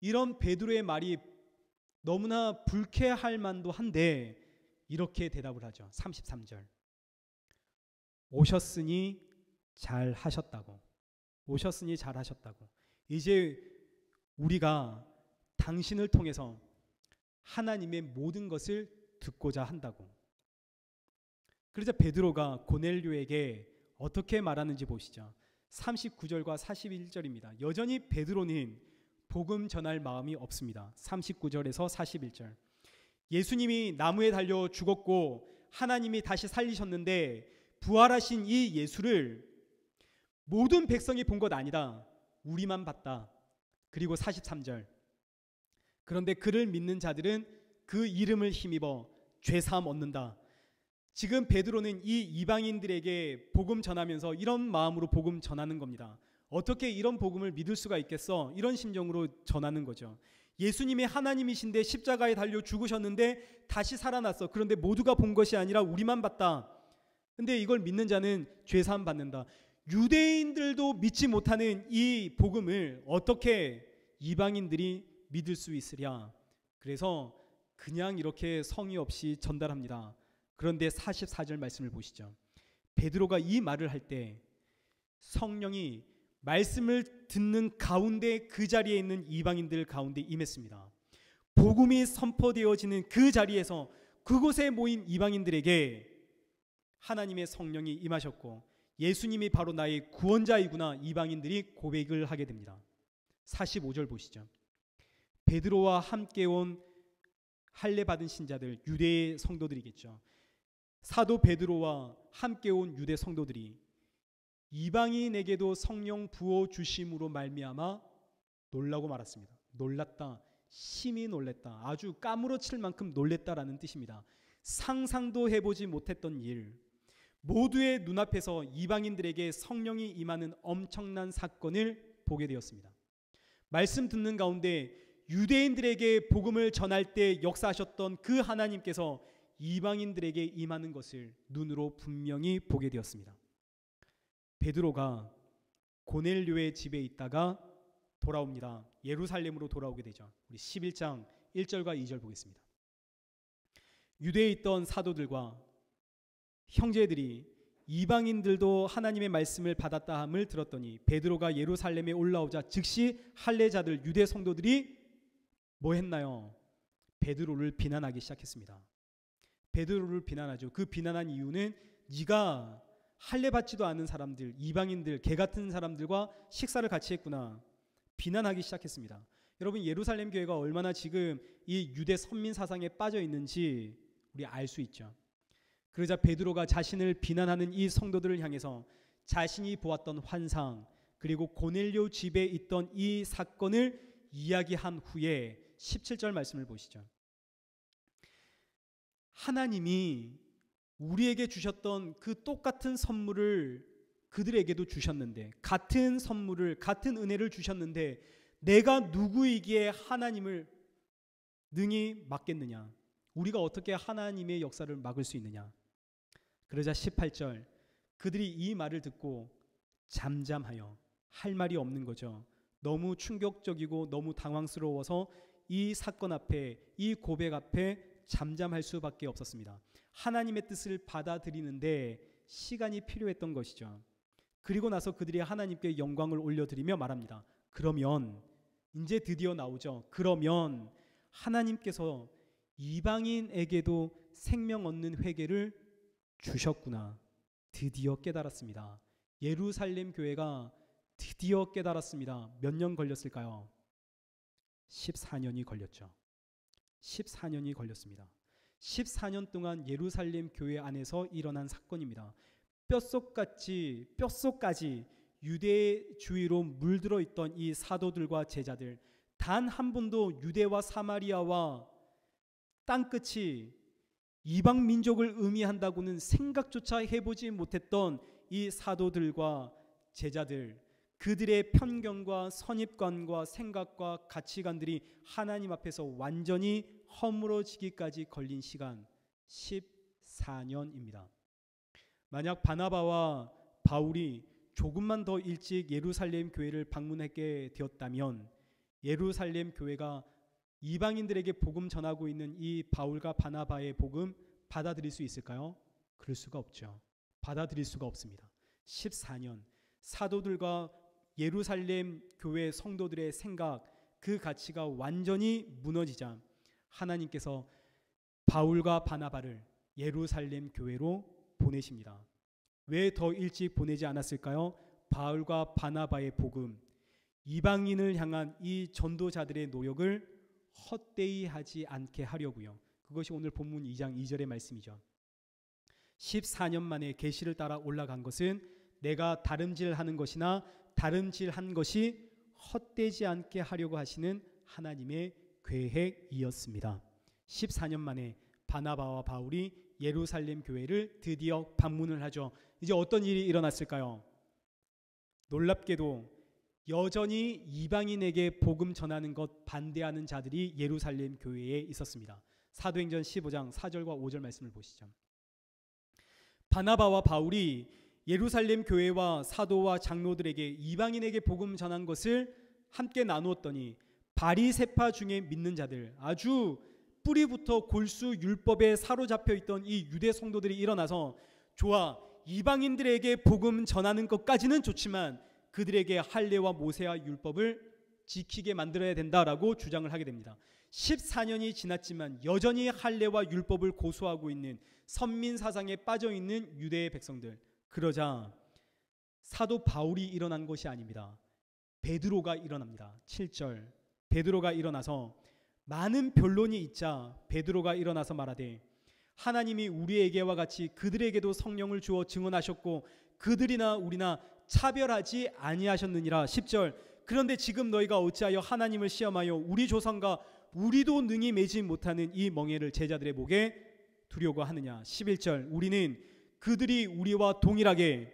Speaker 1: 이런 베드로의 말이 너무나 불쾌할 만도 한데 이렇게 대답을 하죠. 33절. 오셨으니 잘 하셨다고. 오셨으니 잘 하셨다고. 이제 우리가 당신을 통해서 하나님의 모든 것을 듣고자 한다고. 그러자 베드로가 고넬료에게 어떻게 말하는지 보시죠. 39절과 41절입니다. 여전히 베드로는 복음 전할 마음이 없습니다. 39절에서 41절. 예수님이 나무에 달려 죽었고 하나님이 다시 살리셨는데 부활하신 이 예수를 모든 백성이 본 것 아니다. 우리만 봤다. 그리고 43절. 그런데 그를 믿는 자들은 그 이름을 힘입어 죄사함 얻는다. 지금 베드로는 이 이방인들에게 복음 전하면서 이런 마음으로 복음 전하는 겁니다. 어떻게 이런 복음을 믿을 수가 있겠어? 이런 심정으로 전하는 거죠. 예수님이 하나님이신데 십자가에 달려 죽으셨는데 다시 살아났어. 그런데 모두가 본 것이 아니라 우리만 봤다. 근데 이걸 믿는 자는 죄사함 받는다. 유대인들도 믿지 못하는 이 복음을 어떻게 이방인들이 믿을 수 있으랴. 그래서 그냥 이렇게 성의 없이 전달합니다. 그런데 44절 말씀을 보시죠. 베드로가 이 말을 할 때 성령이 말씀을 듣는 가운데 그 자리에 있는 이방인들 가운데 임했습니다. 복음이 선포되어지는 그 자리에서 그곳에 모인 이방인들에게 하나님의 성령이 임하셨고 예수님이 바로 나의 구원자이구나 이방인들이 고백을 하게 됩니다. 45절 보시죠. 베드로와 함께 온 할례 받은 신자들, 유대의 성도들이겠죠. 사도 베드로와 함께 온 유대 성도들이 이방인에게도 성령 부어 주심으로 말미암아 놀라고 말았습니다. 놀랐다, 심히 놀랬다, 아주 까무러칠 만큼 놀랬다라는 뜻입니다. 상상도 해보지 못했던 일, 모두의 눈앞에서 이방인들에게 성령이 임하는 엄청난 사건을 보게 되었습니다. 말씀 듣는 가운데 유대인들에게 복음을 전할 때 역사하셨던 그 하나님께서 이방인들에게 임하는 것을 눈으로 분명히 보게 되었습니다. 베드로가 고넬료의 집에 있다가 돌아옵니다. 예루살렘으로 돌아오게 되죠. 우리 11장 1절과 2절 보겠습니다. 유대에 있던 사도들과 형제들이 이방인들도 하나님의 말씀을 받았다 함을 들었더니 베드로가 예루살렘에 올라오자 즉시 할례자들 유대 성도들이 뭐 했나요? 베드로를 비난하기 시작했습니다. 베드로를 비난하죠. 그 비난한 이유는 네가 할례 받지도 않은 사람들, 이방인들, 개 같은 사람들과 식사를 같이 했구나. 비난하기 시작했습니다. 여러분, 예루살렘 교회가 얼마나 지금 이 유대 선민 사상에 빠져 있는지 우리 알 수 있죠. 그러자 베드로가 자신을 비난하는 이 성도들을 향해서 자신이 보았던 환상, 그리고 고넬료 집에 있던 이 사건을 이야기한 후에 17절 말씀을 보시죠. 하나님이 우리에게 주셨던 그 똑같은 선물을 그들에게도 주셨는데, 같은 선물을, 같은 은혜를 주셨는데 내가 누구이기에 하나님을 능히 막겠느냐? 우리가 어떻게 하나님의 역사를 막을 수 있느냐? 그러자 18절, 그들이 이 말을 듣고 잠잠하여, 할 말이 없는 거죠. 너무 충격적이고 너무 당황스러워서 이 사건 앞에, 이 고백 앞에 잠잠할 수밖에 없었습니다. 하나님의 뜻을 받아들이는데 시간이 필요했던 것이죠. 그리고 나서 그들이 하나님께 영광을 올려드리며 말합니다. 그러면, 이제 드디어 나오죠. 그러면 하나님께서 이방인에게도 생명 얻는 회개를 주셨구나. 드디어 깨달았습니다. 예루살렘 교회가 드디어 깨달았습니다. 몇 년 걸렸을까요? 14년이 걸렸죠. 14년이 걸렸습니다. 14년 동안 예루살렘 교회 안에서 일어난 사건입니다. 뼛속까지 유대주의로 물들어 있던 이 사도들과 제자들, 단 한 번도 유대와 사마리아와 땅끝이 이방 민족을 의미한다고는 생각조차 해보지 못했던 이 사도들과 제자들, 그들의 편견과 선입관과 생각과 가치관들이 하나님 앞에서 완전히 허물어지기까지 걸린 시간 14년입니다. 만약 바나바와 바울이 조금만 더 일찍 예루살렘 교회를 방문하게 되었다면 예루살렘 교회가 이방인들에게 복음 전하고 있는 이 바울과 바나바의 복음 받아들일 수 있을까요? 그럴 수가 없죠. 받아들일 수가 없습니다. 14년, 사도들과 예루살렘 교회 성도들의 생각, 그 가치가 완전히 무너지자 하나님께서 바울과 바나바를 예루살렘 교회로 보내십니다. 왜 더 일찍 보내지 않았을까요? 바울과 바나바의 복음, 이방인을 향한 이 전도자들의 노력을 헛되이 하지 않게 하려고요. 그것이 오늘 본문 2장 2절의 말씀이죠. 14년 만에 계시를 따라 올라간 것은 내가 다름질하는 것이나 다름질한 것이 헛되지 않게 하려고 하시는 하나님의 계획이었습니다. 14년 만에 바나바와 바울이 예루살렘 교회를 드디어 방문을 하죠. 이제 어떤 일이 일어났을까요? 놀랍게도 여전히 이방인에게 복음 전하는 것 반대하는 자들이 예루살렘 교회에 있었습니다. 사도행전 15장 4절과 5절 말씀을 보시죠. 바나바와 바울이 예루살렘 교회와 사도와 장로들에게 이방인에게 복음 전한 것을 함께 나누었더니 바리새파 중에 믿는 자들, 아주 뿌리부터 골수 율법에 사로잡혀 있던 이 유대 성도들이 일어나서 좋아, 이방인들에게 복음 전하는 것까지는 좋지만 그들에게 할례와 모세와 율법을 지키게 만들어야 된다라고 주장을 하게 됩니다. 14년이 지났지만 여전히 할례와 율법을 고수하고 있는 선민 사상에 빠져 있는 유대의 백성들. 그러자 사도 바울이 일어난 것이 아닙니다. 베드로가 일어납니다. 7절. 베드로가 일어나서 많은 변론이 있자 베드로가 일어나서 말하되 하나님이 우리에게와 같이 그들에게도 성령을 주어 증언하셨고 그들이나 우리나 차별하지 아니하셨느니라. 10절. 그런데 지금 너희가 어찌하여 하나님을 시험하여 우리 조상과 우리도 능히 매지 못하는 이 멍에를 제자들의 목에 두려고 하느냐. 11절. 우리는 그들이 우리와 동일하게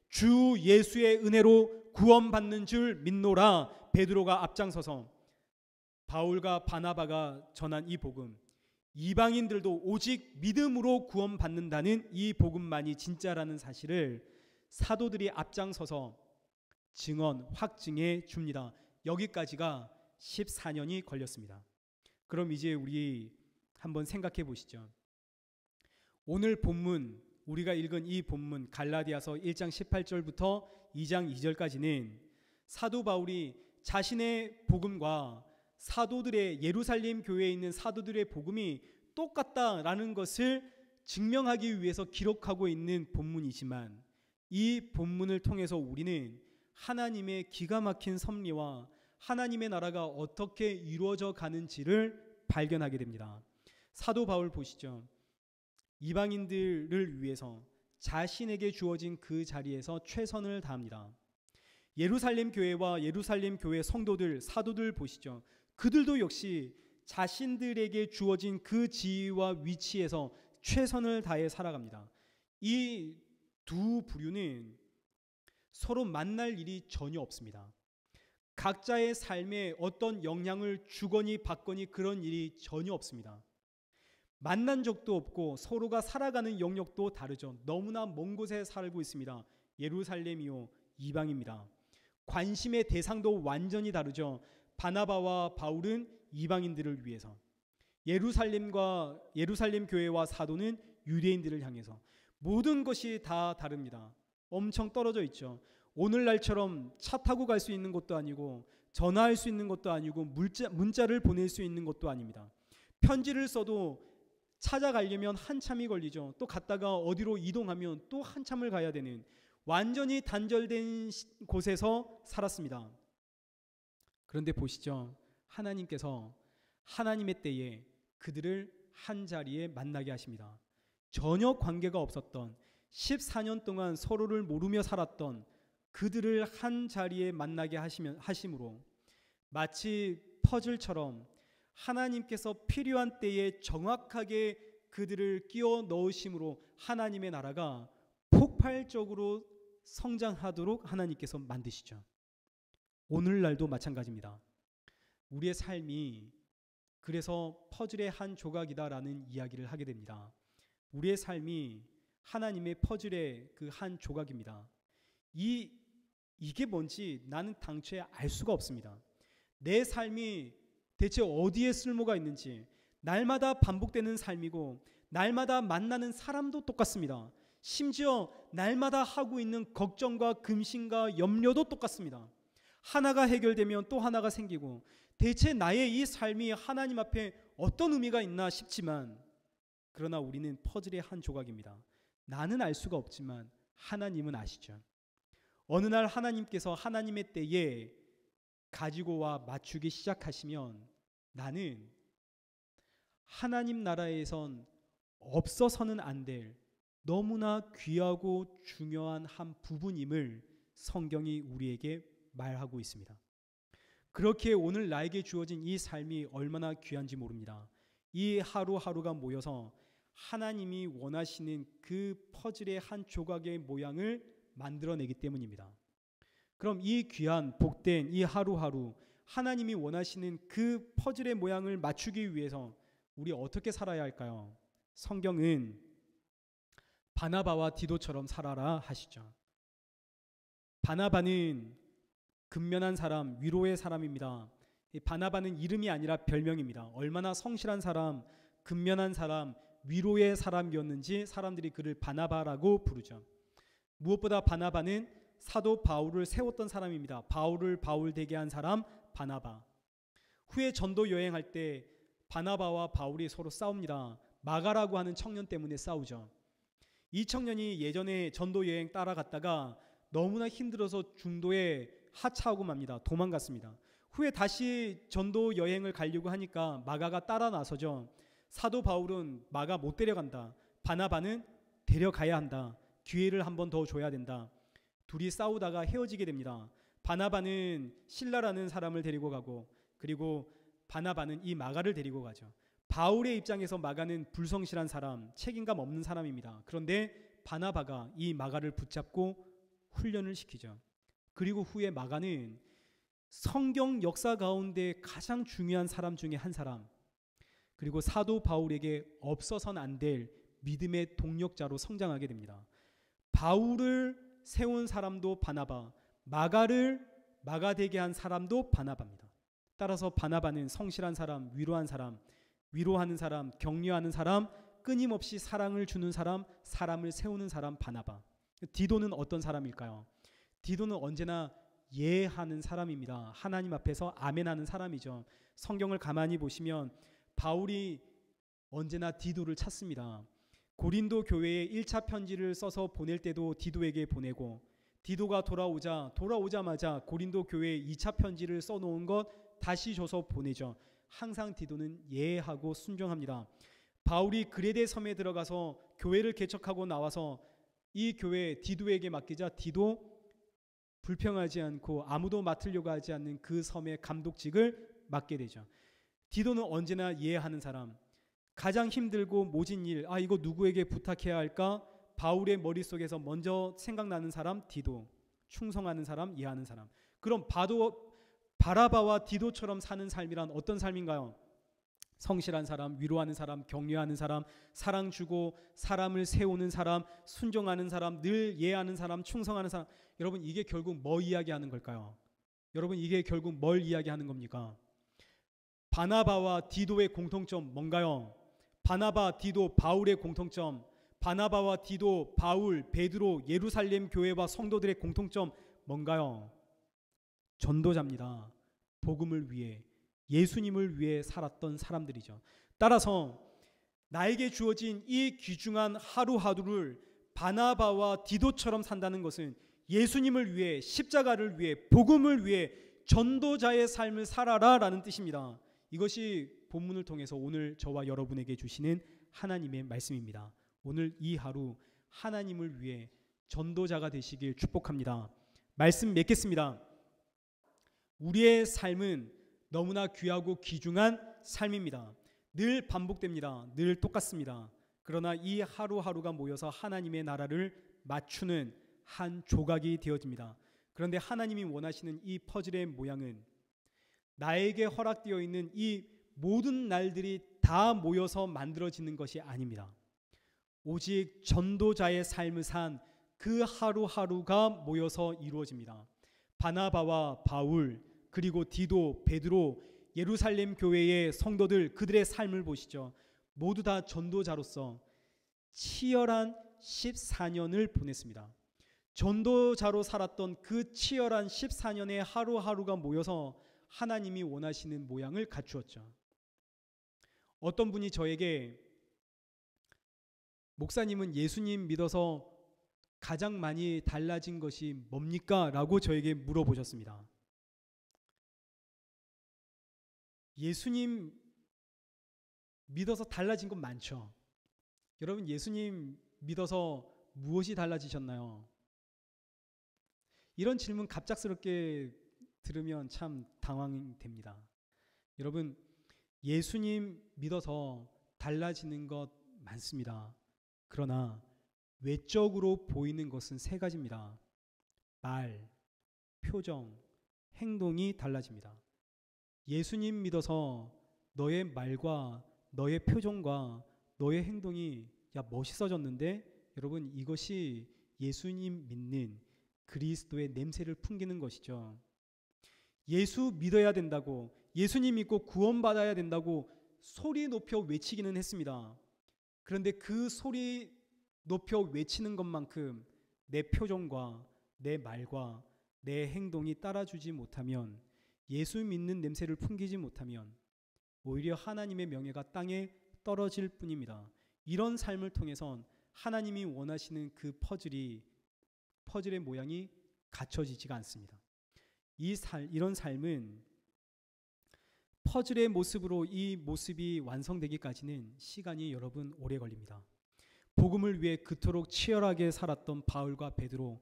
Speaker 1: 주 예수의 은혜로 구원받는 줄 믿노라. 베드로가 앞장서서 바울과 바나바가 전한 이 복음, 이방인들도 오직 믿음으로 구원받는다는 이 복음만이 진짜라는 사실을 사도들이 앞장서서 증언, 확증해 줍니다. 여기까지가 14년이 걸렸습니다. 그럼 이제 우리 한번 생각해 보시죠. 오늘 본문, 우리가 읽은 이 본문 갈라디아서 1장 18절부터 2장 2절까지는 사도 바울이 자신의 복음과 사도들의 예루살렘 교회에 있는 사도들의 복음이 똑같다라는 것을 증명하기 위해서 기록하고 있는 본문이지만 이 본문을 통해서 우리는 하나님의 기가 막힌 섭리와 하나님의 나라가 어떻게 이루어져 가는지를 발견하게 됩니다. 사도 바울 보시죠. 이방인들을 위해서 자신에게 주어진 그 자리에서 최선을 다합니다. 예루살렘 교회와 예루살렘 교회 성도들, 사도들 보시죠. 그들도 역시 자신들에게 주어진 그 지위와 위치에서 최선을 다해 살아갑니다. 이 두 부류는 서로 만날 일이 전혀 없습니다. 각자의 삶에 어떤 영향을 주거니 받거니 그런 일이 전혀 없습니다. 만난 적도 없고 서로가 살아가는 영역도 다르죠. 너무나 먼 곳에 살고 있습니다. 예루살렘이요 이방입니다. 관심의 대상도 완전히 다르죠. 바나바와 바울은 이방인들을 위해서, 예루살렘 교회와 사도는 유대인들을 향해서 모든 것이 다 다릅니다. 엄청 떨어져 있죠. 오늘날처럼 차 타고 갈 수 있는 것도 아니고 전화할 수 있는 것도 아니고 문자를 보낼 수 있는 것도 아닙니다. 편지를 써도 찾아가려면 한참이 걸리죠. 또 갔다가 어디로 이동하면 또 한참을 가야 되는 완전히 단절된 곳에서 살았습니다. 그런데 보시죠. 하나님께서 하나님의 때에 그들을 한 자리에 만나게 하십니다. 전혀 관계가 없었던 14년 동안 서로를 모르며 살았던 그들을 한 자리에 만나게 하심으로 마치 퍼즐처럼 하나님께서 필요한 때에 정확하게 그들을 끼워 넣으심으로 하나님의 나라가 폭발적으로 성장하도록 하나님께서 만드시죠. 오늘날도 마찬가지입니다. 우리의 삶이 그래서 퍼즐의 한 조각이다라는 이야기를 하게 됩니다. 우리의 삶이 하나님의 퍼즐의 그 한 조각입니다. 이게 뭔지 나는 당초에 알 수가 없습니다. 내 삶이 대체 어디에 쓸모가 있는지, 날마다 반복되는 삶이고 날마다 만나는 사람도 똑같습니다. 심지어 날마다 하고 있는 걱정과 근심과 염려도 똑같습니다. 하나가 해결되면 또 하나가 생기고 대체 나의 이 삶이 하나님 앞에 어떤 의미가 있나 싶지만, 그러나 우리는 퍼즐의 한 조각입니다. 나는 알 수가 없지만 하나님은 아시죠. 어느 날 하나님께서 하나님의 때에 가지고 와 맞추기 시작하시면 나는 하나님 나라에선 없어서는 안 될 너무나 귀하고 중요한 한 부분임을 성경이 우리에게 말하고 있습니다. 그렇게 오늘 나에게 주어진 이 삶이 얼마나 귀한지 모릅니다. 이 하루하루가 모여서 하나님이 원하시는 그 퍼즐의 한 조각의 모양을 만들어내기 때문입니다. 그럼 이 귀한 복된 이 하루하루, 하나님이 원하시는 그 퍼즐의 모양을 맞추기 위해서 우리 어떻게 살아야 할까요? 성경은 바나바와 디도처럼 살아라 하시죠. 바나바는 근면한 사람, 위로의 사람입니다. 바나바는 이름이 아니라 별명입니다. 얼마나 성실한 사람, 근면한 사람, 위로의 사람이었는지 사람들이 그를 바나바라고 부르죠. 무엇보다 바나바는 사도 바울을 세웠던 사람입니다. 바울을 바울 되게 한 사람 바나바. 후에 전도 여행할 때 바나바와 바울이 서로 싸웁니다. 마가라고 하는 청년 때문에 싸우죠. 이 청년이 예전에 전도 여행 따라갔다가 너무나 힘들어서 중도에 하차하고 맙니다. 도망갔습니다. 후에 다시 전도 여행을 가려고 하니까 마가가 따라 나서죠. 사도 바울은 마가 못 데려간다. 바나바는 데려가야 한다. 기회를 한 번 더 줘야 된다. 둘이 싸우다가 헤어지게 됩니다. 바나바는 실라라는 사람을 데리고 가고, 그리고 바나바는 이 마가를 데리고 가죠. 바울의 입장에서 마가는 불성실한 사람, 책임감 없는 사람입니다. 그런데 바나바가 이 마가를 붙잡고 훈련을 시키죠. 그리고 후에 마가는 성경 역사 가운데 가장 중요한 사람 중에 한 사람, 그리고 사도 바울에게 없어서는 안 될 믿음의 동력자로 성장하게 됩니다. 바울을 세운 사람도 바나바, 마가를 마가 되게 한 사람도 바나바입니다. 따라서 바나바는 성실한 사람, 위로한 사람, 위로하는 사람, 격려하는 사람, 끊임없이 사랑을 주는 사람, 사람을 세우는 사람 바나바. 디도는 어떤 사람일까요? 디도는 언제나 예하는 사람입니다. 하나님 앞에서 아멘하는 사람이죠. 성경을 가만히 보시면 바울이 언제나 디도를 찾습니다. 고린도 교회에 1차 편지를 써서 보낼 때도 디도에게 보내고, 디도가 돌아오자마자 고린도 교회에 2차 편지를 써놓은 것 다시 줘서 보내죠. 항상 디도는 예하고 순종합니다. 바울이 그레데 섬에 들어가서 교회를 개척하고 나와서 이 교회 디도에게 맡기자 디도 불평하지 않고 아무도 맡으려고 하지 않는 그 섬의 감독직을 맡게 되죠. 디도는 언제나 이해하는 사람, 가장 힘들고 모진 일, 이거 누구에게 부탁해야 할까? 바울의 머릿속에서 먼저 생각나는 사람 디도, 충성하는 사람, 이해하는 사람. 그럼 바라바와 디도처럼 사는 삶이란 어떤 삶인가요? 성실한 사람, 위로하는 사람, 격려하는 사람, 사랑 주고 사람을 세우는 사람, 순종하는 사람, 늘 이해하는 사람, 충성하는 사람. 여러분, 이게 결국 뭐 이야기하는 걸까요? 여러분, 이게 결국 뭘 이야기하는 겁니까? 바나바와 디도의 공통점 뭔가요? 바나바, 디도, 바울의 공통점, 바나바와 디도, 바울, 베드로, 예루살렘 교회와 성도들의 공통점 뭔가요? 전도자입니다. 복음을 위해, 예수님을 위해 살았던 사람들이죠. 따라서 나에게 주어진 이 귀중한 하루하루를 바나바와 디도처럼 산다는 것은 예수님을 위해, 십자가를 위해, 복음을 위해 전도자의 삶을 살아라 라는 뜻입니다. 이것이 본문을 통해서 오늘 저와 여러분에게 주시는 하나님의 말씀입니다. 오늘 이 하루 하나님을 위해 전도자가 되시길 축복합니다. 말씀 맺겠습니다. 우리의 삶은 너무나 귀하고 귀중한 삶입니다. 늘 반복됩니다. 늘 똑같습니다. 그러나 이 하루하루가 모여서 하나님의 나라를 맞추는 한 조각이 되어집니다. 그런데 하나님이 원하시는 이 퍼즐의 모양은 나에게 허락되어 있는 이 모든 날들이 다 모여서 만들어지는 것이 아닙니다. 오직 전도자의 삶을 산 그 하루하루가 모여서 이루어집니다. 바나바와 바울, 그리고 디도, 베드로, 예루살렘 교회의 성도들, 그들의 삶을 보시죠. 모두 다 전도자로서 치열한 14년을 보냈습니다. 전도자로 살았던 그 치열한 14년의 하루하루가 모여서 하나님이 원하시는 모양을 갖추었죠. 어떤 분이 저에게 목사님은 예수님 믿어서 가장 많이 달라진 것이 뭡니까? 라고 저에게 물어보셨습니다. 예수님 믿어서 달라진 건 많죠. 여러분, 예수님 믿어서 무엇이 달라지셨나요? 이런 질문 갑작스럽게 들으면 참 당황됩니다. 여러분, 예수님 믿어서 달라지는 것 많습니다. 그러나 외적으로 보이는 것은 세 가지입니다. 말, 표정, 행동이 달라집니다. 예수님 믿어서 너의 말과 너의 표정과 너의 행동이 멋있어졌는데, 여러분, 이것이 예수님 믿는 그리스도의 냄새를 풍기는 것이죠. 예수 믿어야 된다고, 예수님 믿고 구원받아야 된다고 소리 높여 외치기는 했습니다. 그런데 그 소리 높여 외치는 것만큼 내 표정과 내 말과 내 행동이 따라주지 못하면, 예수 믿는 냄새를 풍기지 못하면 오히려 하나님의 명예가 땅에 떨어질 뿐입니다. 이런 삶을 통해선 하나님이 원하시는 그 퍼즐의 모양이 갖춰지지가 않습니다. 이런 삶은 퍼즐의 모습으로 이 모습이 완성되기까지는 시간이 여러분 오래 걸립니다. 복음을 위해 그토록 치열하게 살았던 바울과 베드로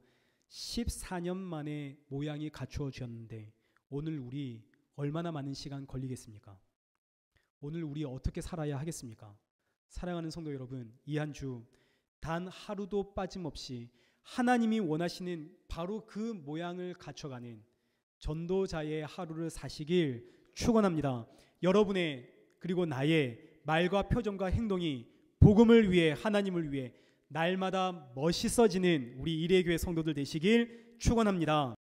Speaker 1: 14년 만에 모양이 갖추어졌는데 오늘 우리 얼마나 많은 시간 걸리겠습니까? 오늘 우리 어떻게 살아야 하겠습니까? 사랑하는 성도 여러분, 이 한 주 단 하루도 빠짐없이 하나님이 원하시는 바로 그 모양을 갖춰가는 전도자의 하루를 사시길 축원합니다. 여러분의 그리고 나의 말과 표정과 행동이 복음을 위해, 하나님을 위해 날마다 멋있어지는 우리 이레교회 성도들 되시길 축원합니다.